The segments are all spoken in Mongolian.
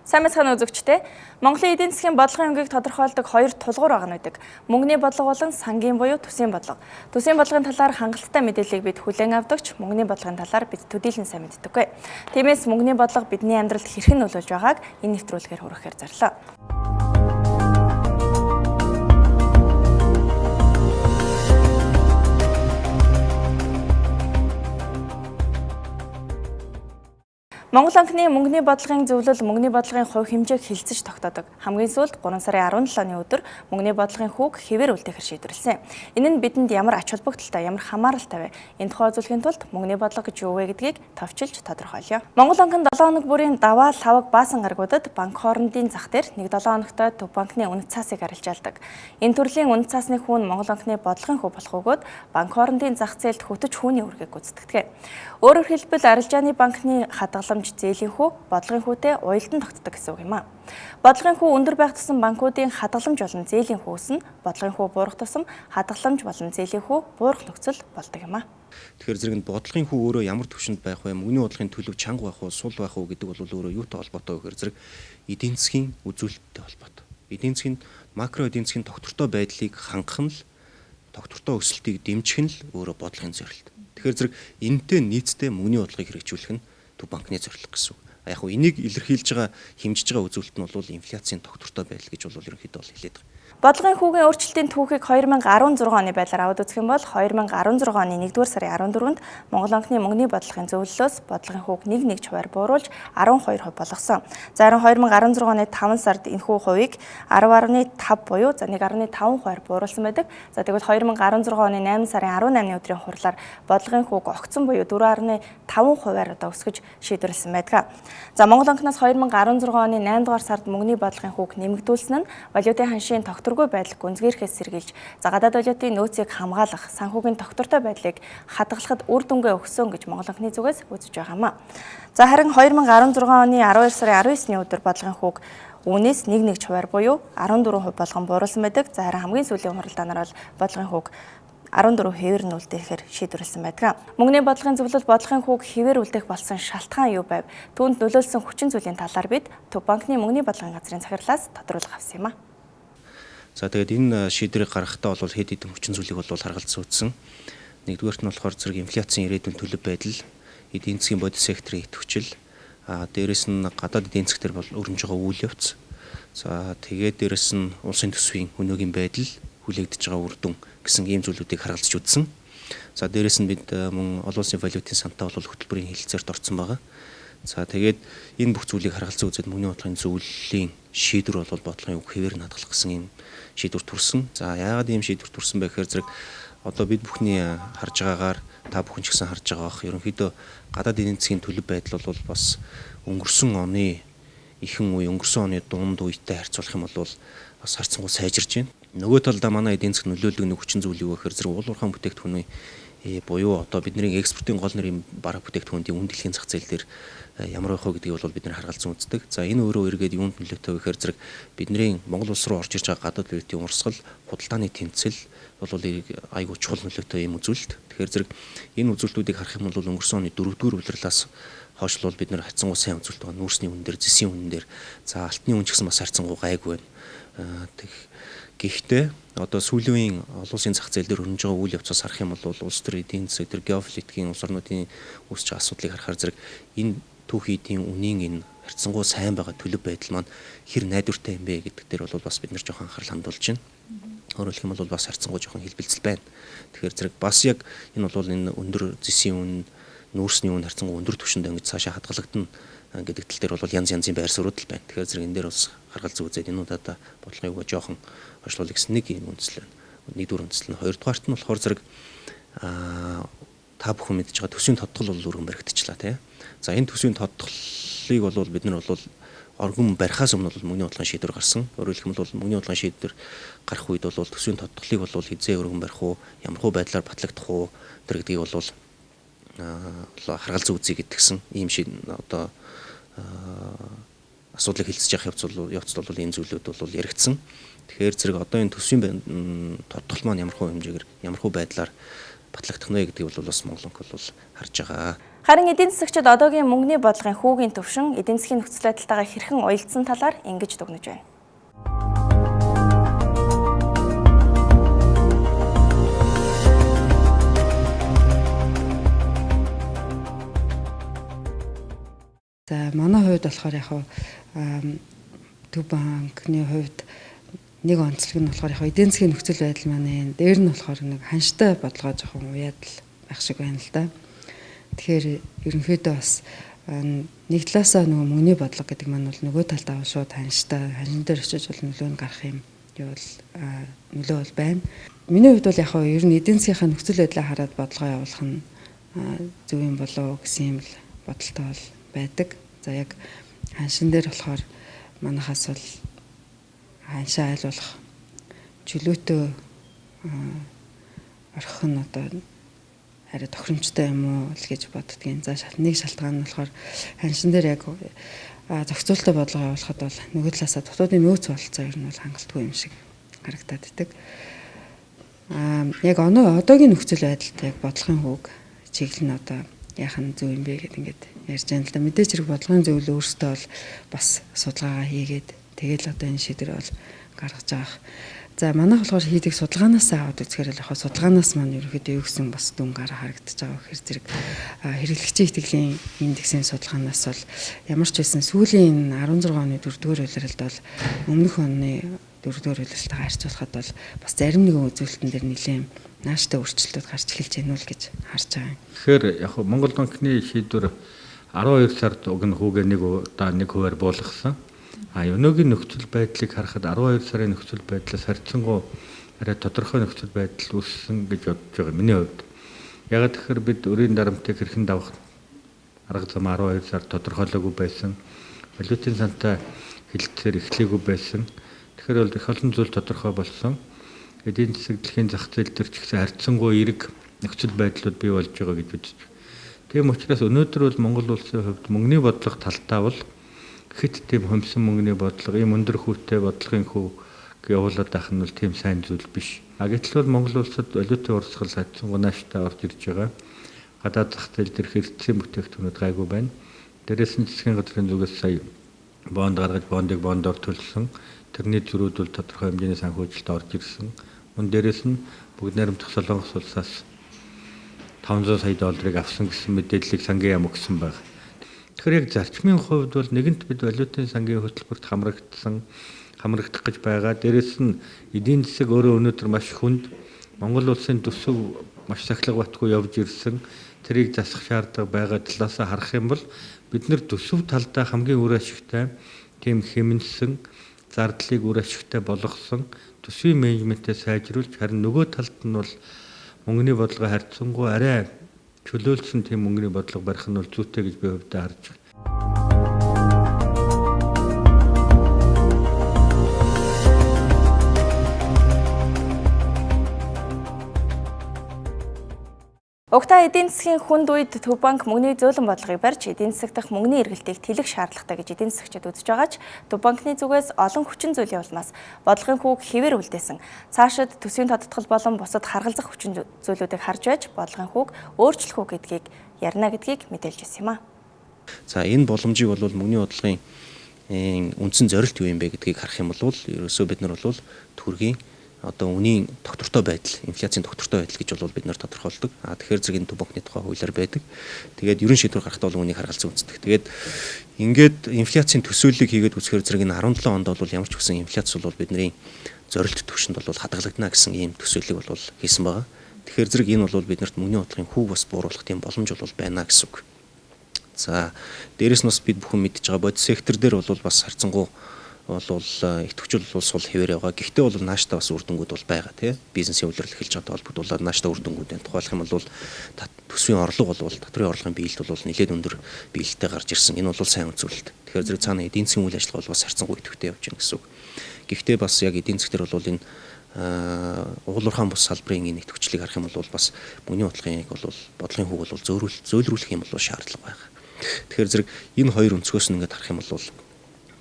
Сайн мэцхан үзэгчтэй Монголын эдийн засгийн бодлогын хөнгөийг тодорхойлдог хоёр тулгуур байгаа нүдэг. Мөнгөний бодлого болон сангийн буюу төсвийн бодлого. Төсвийн бодлогын талаар хангалттай мэдээллийг бид хүлээн авдагч мөнгөний бодлогын талаар бид төдийлөн сайн мэддэггүй. Тиймээс мөнгөний бодлого бидний амьдралд хэрхэн нөлөөлж байгааг энэ нэвтрүүлгээр хүрэхээр зорилоо. Монгол банкны мөнгөний бодлогын зөвлөл мөнгөний бодлогын хувь хэмжээг хэлцэж тогтоодог. Хамгийн сүүлд 3 сарын 17-ны өдөр мөнгөний бодлогын хүүг хэвээр үлдээхэр шийдвэрлэсэн. Энэ нь бидэнд ямар ач холбогдолтой, ямар хамааралтай вэ? Энэ тухай үзүүлэхийн тулд мөнгөний бодлого гэж юу вэ гэдгийг товчилж тодорхойлъё. Монгол банкнд 7 хоног бүрийн даваа лаваг баасан гарагуудад банк хоорондын зах дээр 1-7 хоногтой төв банкны үнэт цаасыг арилжаалдаг. Энэ төрлийн үнэт цаасны хүүн Монгол банкны бодлогын хүү болох бөгөөд банк хоорондын зах зээлд хөтөж хүүний үргийг гүйцэтгэдэг. Өөрөөр хэлбэл арилжааны банкны хадгаламж зээлийн хүү бодлогын хүүтэй уялдан тогтдог гэсэн үг юм а. Бодлогын хүү өндөр байх тусам банкуудын хадгаламж болон зээлийн хүүс нь бодлогын хүү буурах тусам хадгаламж болон зээлийн хүү буурах нөхцөл болдог юм а. Тэгэхээр зэрэг бодлогын хүү өөрөө ямар төвшөнд байх вэ? Мөнгөний бодлогын төлөв чанга байх уу, сул байх уу гэдэг бол өөрөө юутай холбоотой вэ гэхээр зэрэг эдийн засгийн үзүүлэлттэй холбоотой. Эдийн засгийн макро эдийн засгийн тогтвортой байдлыг хангах нь л тогтвортой өсөлтийг дэмжих нь л өөрөө бодлогын зорилт. Тэгэхээр зэрэг энэтэй нийцтэй мөнгөний бодлогыг хэрэгжүүлэх нь төв банкны зорилго гэсэн үг. Яг хөө энийг илэрхийлж байгаа хэмжиж байгаа үзүүлэлт нь бол инфляцийн тогтвортой байдал гэж бол ерөнхийдөө хэлээд байгаа. Бодлогын хүүгийн өөрчлөлтийн түүхийг 2016 оны байдлаар аваад үзэх юм бол 2016 оны 1-р сарын 14-нд Монгол банкны мөнгөний бодлогын зөвлөлөөс бодлогын хүүг 1 хувиар бууруулж 12% болгосон. За харин 2016 оны 5 сард энэ хүү хувийг 10.5 буюу 1.5%-аар бууруулсан байдаг. За тэгвэл 2016 оны 8 сарын 18-ны өдрийн хурлаар бодлогын хүүг огцон буюу 4.5%-аар одоо өсгөж шийдвэрлсэн байдаг. За Монгол банкнаас 2016 оны 8 дугаар сард мөнгөний бодлогын хүүг нэмэгдүүлсэн нь валютын ханшийн тогтворгүй байдлыг гүнзгийрхээс сэргийлж, за гадаад валютын нөөцийг хамгаалах, санхүүгийн тогтвортой байдлыг хадгалахад үр дүнгээ өгсөн гэж Монгол банкны зүгээс үзэж байгаа юм а. За харин 2016 оны 12 сарын 19-ны өдөр бодлогын хүүг үүнээс 1 хувиар буюу 14% болгон бууруулсан байдаг. За харин хамгийн сүүлийн хуралдаанаар бол бодлогын хүүг 14 хэвээр нь үлдээхээр шийдвэрлсэн байдаг. Мөнгөний бодлогын зөвлөл бодлогын хүүг хэвээр үлдээх болсон шалтгаан юу байв? Түүнд нөлөөлсөн хүчин зүйлийн талаар бид төв банкны мөнгөний бодлогын газрын захирлаас тодруулга авсан юм а. За тэгээд энэ шийдвэрийг гаргахдаа бол хэд хэдэн хүчин зүйлийг бол харгалзсан үзсэн. Нэгдүгээрт нь болохоор зэрэг инфляцийн ирээдүйн төлөв байдал, эдийн засгийн бодит секторын идэвхжил, дээрэс нь гадаад эдийн засаг төр бол өрнөж байгаа үйл явц. За тэгээд дээрэс нь улсын төсвийн өнөөгийн байдал, хүлээгдэж байгаа үр дүн гэсэн ийм зүйлүүдийг харгалзаж үзсэн. За дээрэс нь бид мөн олон улсын валютын сантай бол хөтөлбөрийн хэлэлцээрт орсон байгаа. За тэгээд энэ бүх зүйлийг харгалзан үзээд мөнгөний бодлогын зөвлөлийн шийдвэр бол бодлогын үг хэвээр надгалах гэсэн ийм шийдвэр төрсөн. За яагаад ийм шийдвэр төрсөн бэ гэхээр зэрэг одоо бид бүхний харж байгаагаар та бүхэн ч гэсэн харж байгаа бох. Ерөнхийдөө гадаад эдийн засгийн төлөв байдал бол бас өнгөрсөн оны ихэнх үе өнгөрсөн оны дунд үетэй харьцуулах юм бол бас харьцангуй сайжирч байна. Нөгөө талдаа манай эдийн засаг нөлөөлөг нэг хүчин зүйл юу гэхээр зэрэг уул уурхайн бүтээгдэхүүний буюу одоо бидний экспортын гол нэрийн бараг бүтээгдэхүүний үн дэлхийн зах зээл дээр ямар байх вэ гэдгийг бол бид нэр харгалзан үздэг. За энэ өөрөө эргээд юунд нөлөөтэй вэ гэхээр зэрэг бидний Монгол улс руу орж ирж байгаа гадаад валютын урсгал, худалдааны тэнцэл бол айгүй чухал нөлөөтэй юм үзүүлэлт. Тэгэхээр зэрэг энэ үзүүлэлтүүдийг харах юм бол өнгөрсөн оны 4-р улирлаас хойш бол бид нэр харьцангуй сайн үзүүлэлт байгаа. Нүүрсний үнэн дээр, зэсийн үнэн дээр, за алтны үн ч гэсэн бас харьцангуй гайгүй байна. Гэхдээ одоо сүүлийн үеийн олон улсын зах зээл дээр өрнөж байгаа үйл явцаас харах юм бол улс төр эдийн засаг төр геополитикийн улс орнуудын үүсч байгаа асуудлыг харахаар зэрэг энэ түүхийдийн үнийн энэ харьцангуй сайн байгаа төлөв байдал маань хэр найдвартай юм бэ гэдэг дээр бол бас бид нэр жоохон анхаарал хандуулж байна. Өөрөөр хэлэх юм бол бас харьцангуй жоохон хэлбэлцэл байна. Тэгэхээр зэрэг бас яг энэ бол энэ өндөр зэсийн үн, нүүрсний үн харьцангуй өндөр түвшинд ингэж цаашаа хадгалагдана гэдэг тал дээр бол янз янзын байр суурь байна. Тэгэхээр зэрэг энэ дээр бас харгалзан үзээд энэ удаа бодлогын үг жоохон хойшлуулах гэсэн нэг юм үндэслэл байна. Нэгдүгээр үндэслэл нь. Хоёрдугаарт нь болохоор зэрэг та бүхэн мэдж байгаа төсвийн тодтол бол өргөн баригдчихлаа тий. За энэ төсвийн тодтолыг бол бид нар бол оргон барихаас өмнө бол мөнгөний бодлогын шийдвэр гарсан. Өөрөөр хэлэх юм бол мөнгөний бодлогын шийдвэр гарах үед бол төсвийн тодтолыг бол хизээ өргөн барих уу, ямархуу байдлаар батлагдах уу тэр гэдгийг бол харгалзан үзье гэдгсэн ийм одоо асуудлыг хэлцэж явах явцд бол энэ зүйлүүд бол яригдсан. Тэгэхээр зэрэг одоо энэ төсвийн тодтол маань ямархуу хэмжээгээр ямархуу байдлаар батлагдах нь гэдгийг бол бас Монгол банк бол харж байгаа. Харин эдийн засагчид одоогийн мөнгөний бодлогын хүүгийн төвшин эдийн засгийн нөхцөл байдалтайгаа хэрхэн уялдсан талаар ингэж дүгнэж байна. За манай хувьд болохоор яг Төв банкны хувьд нэг онцлог нь болохоор яг эдийн засгийн нөхцөл байдал маань дээр нь болохоор нэг ханштай бодлогоо жоохон уяад л байх шиг байна л да. Тэгэхээр ерөнхийдөө бас нэг талаасаа нөгөө мөнгөний бодлого гэдэг маань бол нөгөө талдаа шууд ханштай ханшин дээр очиж бол нөлөө нь гарах юм бол нөлөө бол байна. Миний хувьд бол яг ер нь эдийн засгийн нөхцөл байдлаа хараад бодлогоо явуулах нь зөв юм болов уу гэсэн юм л бодолтой бол байдаг. За яг ханшин дээр болохоор манайхаас бол ханшаа айлуулах чөлөөтэй орхих нь одоо арай тохиромжтой юм уу л гэж боддгийн. За нэг шалтгаан нь болохоор ханшин дээр яг зохицуулттай бодлого явуулахад бол нөгөө талаасаа дотоодын нөөц бололцоо ер нь бол хангалтгүй юм шиг харагдаад байдаг. Яг одоогийн нөхцөл байдалд яг бодлогын хүүг чиглэл нь одоо яах нь зөв юм бэ гэдэг ингээд ярьж байгаа л да. Мэдээж хэрэг бодлогын зөвлөл өөртөө бол бас судалгаагаа хийгээд тэгэл одоо энэ шийдвэр бол гаргаж байгаа. За манайх болохоор хийдэг судалгаанаас аваад үзэхээр л яг судалгаанаас маань ерөөхдөө юу гэсэн бас дүн гараа харагдаж байгаа хэрэг зэрэг хэрэглэгчийн итгэлийн индексийн судалгаанаас бол ямар ч байсан сүүлийн 16 оны 4-р улиралд бол өмнөх оны 4-р улиралтайгаа харьцуулахад бол бас зарим нэгэн үзүүлэлтэн дээр нэлээд нааштай өөрчлөлтүүд гарч эхэлж байна уу гэж харж байгаа юм. Тэгэхээр яг Монгол банкны шийдвэр 12 сард өгнө хүүгээ нэг удаа 1% буулгасан. Өнөөгийн нөхцөл байдлыг харахад 12 сарын нөхцөл байдлаас харьцангуй арай тодорхой нөхцөл байдал үүссэн гэж бодож байгаа миний хувьд. Яг тэгэхээр бид өрийн дарамтыг хэрхэн давах арга зам 12 сард тодорхойлоогүй байсан. Валютын сантай хэлэлцээр эхлэегүй байсан. Тэгэхээр бол их олон зүйл тодорхой болсон. Эдийн засаг дэлхийн зах зээл төр ч гэсэн харьцангуй эрг нөхцөл байдлууд бий болж байгаа гэж үзэж байна. Тийм учраас өнөөдөр бол Монгол улсын хувьд мөнгөний бодлого талтаа бол хэд тийм хөмсөн мөнгөний бодлого, ийм өндөр хүүтэй бодлогын хүү явуулаад байх нь бол тийм сайн зүйл биш. Гэтэл бол Монгол улсад валютын урсгал харьцангуй нааштай орж ирж байгаа. Гадаад зах зээл дээр хэрэгцээний бүтээгдэхүүнүүд гайгүй байна. Дээрээс нь засгийн газрын зүгээс сая бонд гаргаж бондыг бондоор төлсөн. Тэрний зөрүүд бол тодорхой хэмжээний санхүүжилт орж ирсэн. Мөн дээрээс нь бүгд найрамдах Солонгос улсаас 500 сая долларыг авсан гэсэн мэдээллийг сангийн яам өгсөн байна. Тэгэхээр яг зарчмын хувьд бол нэгэнт бид валютын сангийн хөтөлбөрт хамрагдах гэж байгаа. Дээрээс нь эдийн засаг өөрөө өнөөдөр маш хүнд Монгол улсын төсөв маш сахилга батгүй явж ирсэн. Тэрийг засах шаардлага байгаа талаас харах юм бол бид нэр төсөв талдаа хамгийн үр ашигтай тийм хэмнэсэн зардлыг үр ашигтай болгосон төсвийн менежментээ сайжруулж харин нөгөө талд нь бол мөнгөний бодлого харьцангуй арай чөлөөлсөн тийм мөнгөний бодлого барих нь бол зүйтэй гэж би хувьдаа харж байна. Угтаа эдийн засгийн хүнд үед Төв банк мөнгөний зөөлөн бодлогыг барьж эдийн засаг дахь мөнгөний эргэлтийг тэлэх шаардлагатай гэж эдийн засагчид үзэж байгаа ч Төв банкны зүгээс олон хүчин зүйл явуулмаас бодлогын хүүг хэвээр үлдээсэн. Цаашид төсвийн тодтгол болон бусад харгалзах хүчин зүйлүүдийг харж байж бодлогын хүүг өөрчлөх үү гэдгийг ярина гэдгийг мэдээлж ирсэн юм а. За энэ боломжийг бол мөнгөний бодлогын үндсэн зорилт юу юм бэ гэдгийг харах юм бол ерөөсөө бид нар бол төгрөгийн одоо үнийн доктортой байдал, инфляцийн доктортой байдал гэж бол бид нар тодорхойлдог. Тэгэхээр зэрэг энэ Төв банкны тухай хуулиар байдаг. Тэгээд ерөн шийдвэр гаргахтаа бол үнийг харгалзан үздэг. Тэгээд ингээд инфляцийн төсөөллийг хийгээд үзэхээр зэрэг энэ 17 онд бол ямар ч үсэн инфляц бол бидний зорилт түвшинд бол хадгалагдана гэсэн ийм төсөөллийг бол хийсэн байгаа. Тэгэхээр зэрэг энэ бол биднэрт мөнгөний бодлогын хүүг бас бууруулах тийм боломж бол байна гэсэн үг. За дээрэс нь бас бид бүхэн мэдж байгаа бодис сектор дээр бол бас харьцангуй бол идэвхжил бол сул хэвээр байгаа. Гэхдээ бол нааштай бас үр дүнгууд бол байгаа тийм. Бизнесийн үйлрэл эхэлж байгаа холбогдуулаад нааштай үр дүнгууд байна. Тухайлх юм бол төсвийн орлого бол татврын орлогын биелэлт бол нэлээд өндөр биелэлтэй гарч ирсэн. Энэ бол сайн үзүүлэлт. Тэгэхээр зэрэг цаана эдийн засгийн үйл ажиллагаа бол бас харьцангуй идэвхтэй явж байна гэсэн үг. Гэхдээ бас яг эдийн засгтэр бол энэ уулуурхаан бус салбарын энэ идэвхжлийг харах юм бол бас мөнгөний бодлогын бол бодлогын хүүг бол зөөлрүүлэх юм бол шаардлага байгаа. Тэгэхээр зэрэг энэ хоёр өнцгөөс нь ингээд харах юм бол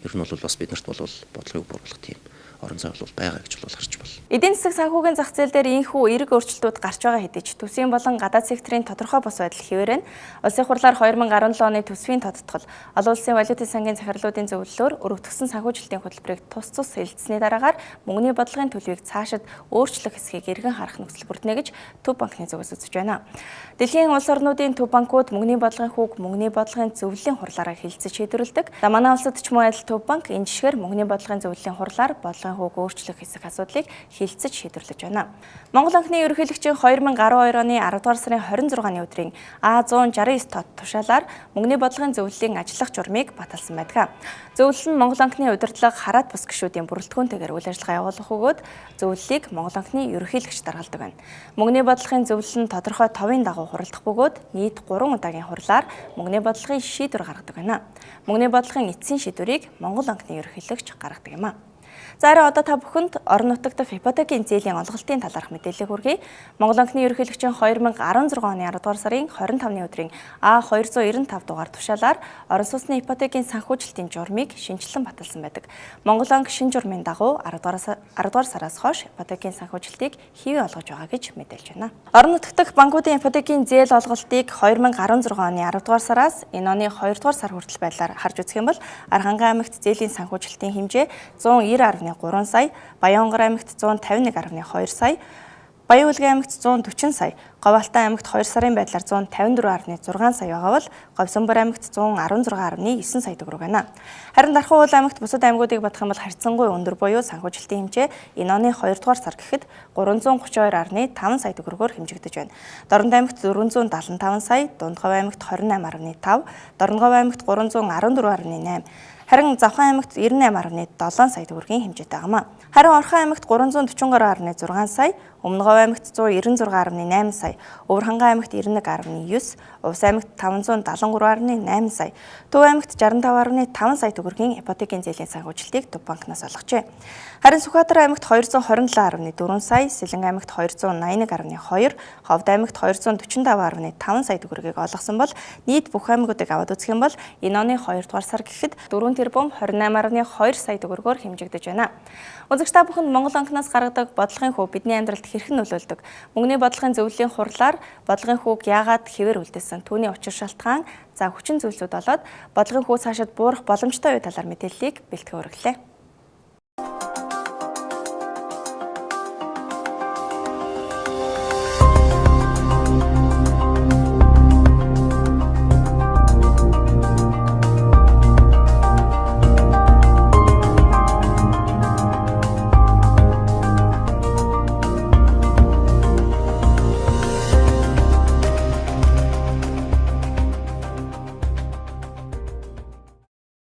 ер нь бол бас биднэрт бол бодлогыг бууруулах тийм орон зай бол байгаа гэж бол харж байна. Эдийн засаг санхүүгийн зах зээл дээр ийхүү эерэг өөрчлөлтүүд гарч байгаа хэдий ч төсвийн болон гадаад секторын тодорхой бус байдал хэвээрэн улсын хурлаар 2017 оны төсвийн тодтгол, олон улсын валютын сангийн захирлуудын зөвлөлөөр өргөдгсөн санхүүжилтийн хөтөлбөрийг тус хэлэлцсэний дараагаар мөнгөний бодлогын төлөвийг цаашид өөрчлөх хэсгийг эргэн харах нөхцөл бүрднэ гэж Төв банкны зүгээс үзэж байна. Дэлхийн улс орнуудын төв банкуд мөнгөний бодлогын хүүг мөнгөний бодлогын зөвлөлийн хурлаараа хэлэлцэж шийдвэрлэдэг. Манай улсад ч мөн адил Төв банк энэ жишгээр мөнгөний бодлогын зөвлөлийн хурлаар бодлогын хүүг өөрчлөх хэсэг асуудлыг хэлэлцэж шийдвэрлэж байна. Монгол банкны ерөнхийлөгчийн 2012 оны 10 дугаар сарын 26-ны өдрийн А169 тот тушаалаар мөнгөний бодлогын зөвлөлийн ажиллах журмыг баталсан байдаг. Зөвлөл нь Монгол банкны удирдлага хараат бус гишүүдийн бүрэлдэхүүнтэйгээр үйл ажиллагаа явуулах өгөөд зөвлөлийг Монгол банкны ерөнхийлөгч даргалдаг байна. Мөнгөний бодлогын зөвлөл нь тодорхой товын дагуу хуралдах бөгөөд нийт 3 удаагийн хурлаар мөнгөний бодлогын шийдвэр гаргадаг байна. Мөнгөний бодлогын эцсийн шийдвэрийг Монгол банкны ерөнхийлөгч гаргадаг юм а. За одоо та бүхэнд орон нутаг дахь ипотекийн зээлийн олголтын талаарх мэдээлэл хүргэе. Монгол банкны ерөнхийлөгчийн 2016 оны 10 дугаар сарын 25-ны өдрийн А295 дугаар тушаалаар орон сууцны ипотекийн санхүүжилтийн журмыг шинжилэн баталсан байдаг. Монгол банк шинэ журмын дагуу 10 дугаар сараас хойш ипотекийн санхүүжилтийг хэвээ олгож байгаа гэж мэдээлж байна. Орон нутаг дахь банкуудын ипотекийн зээл олголтыг 2016 оны 10 дугаар сараас энэ оны 2 дугаар сар хүртэл байдлаар харж үзэх юм бол Архангай аймагт зээлийн санхүүжилтийн хэмжээ 190.3 сая, Баянгор аймагт 151.2 сая, Баян-Улгийн аймагт 140 сая, Говьалтай аймагт 2 сарын байдлаар 154.6 сая байгаа бол Говьсонбор аймагт 116.9 сая төгрөг байна. Харин Дархан уул аймагт бусад аймагуудыг бодох юм бол харьцангуй өндөр буюу санхүүжилтийн хэмжээ энэ оны 2 дугаар сар гэхэд 332.5 сая төгрөгөөр хэмжигдэж байна. Дорнод аймагт 475 сая, Дундгов аймагт 28.5, Дорногов аймагт 314.8, харин Завхан аймагт 98.7 сая төгрөгийн хэмжээтэй байна. Харин Орхон аймагт 343.6 сая, Өмнөгов аймагт 196.8 сая, Өвөр Хангай аймагт 91.9, Увс аймагт 573.8 сая, Төв аймагт 65.5 сая төгрөгийн ипотекийн зээлийн санхүүжилтийг Төв банкнаас олгожээ. Харин Сүхбаатар аймагт 227.4 сая, Сэлэн аймагт 281.2, Ховд аймагт 245.5 сая төгрөгийг олгосон бол нийт бүх аймагуудыг аваад үзэх юм бол энэ оны 2 дугаар сар гэхэд 4 тэрбум 28.2 сая төгрөгөөр хэмжигдэж байна. Үзэгч та бүхэнд Монгол банкнаас гаргадаг бодлогын хүү бидний амьдралд хэрхэн нөлөөлдөг? Мөнгөний бодлогын зөвлөлийн хурлаар бодлогын хүүг яагаад хэвээр үлдээсэн? Түүний учир шалтгаан, хүчин зүйлсүүд болоод бодлогын хүү цаашид буурах боломжтой үе талаар мэдээллийг бэлтгэн өргөлээ.